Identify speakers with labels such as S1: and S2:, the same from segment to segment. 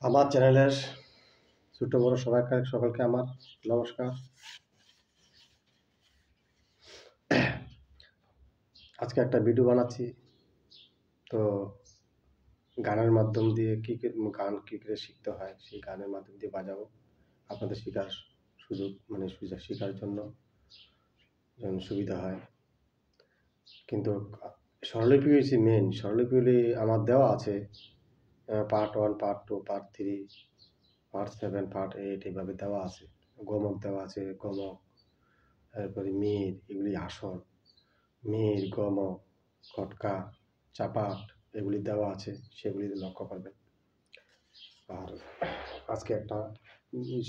S1: আমার চ্যানেলের ছোট বড় সকলকে আমার নমস্কার। আজকে একটা ভিডিও বানাচ্ছি। তো গানের মাধ্যম দিয়ে গান কী করে শিখতে হয় সেই গানের মাধ্যম দিয়ে বাজাবো আপনাদের শেখার শেখার জন্য যেন সুবিধা হয়। কিন্তু স্বরলিপি হচ্ছে মেন। স্বরলিপিগুলি আমার দেওয়া আছে, part 1, part 2, part 3, part 7, part 8 এভাবে দেওয়া আছে। গমক দেওয়া আছে, গমক, তারপরে মির, এগুলি আসর, মির, গমক, খটকা, চাপাট এগুলি দেওয়া আছে, সেগুলি লক্ষ্য করবেন। আর আজকে একটা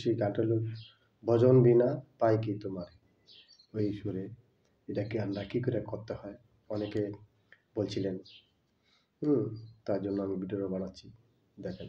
S1: সেই গানটা হলো ভজন বিনা পাই কি তোমার, ওই সুরে এটাকে আমরা কী করে করতে হয় অনেকে বলছিলেন। তার জন্য আমি ভিডিওটা বানাচ্ছি, দেখেন।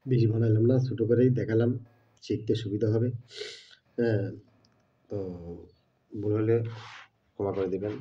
S1: বেশি বানালাম না, ছোটো করেই দেখালাম, শিখতে সুবিধা হবে। তো ভুল হলে ক্ষমা করে দেবেন।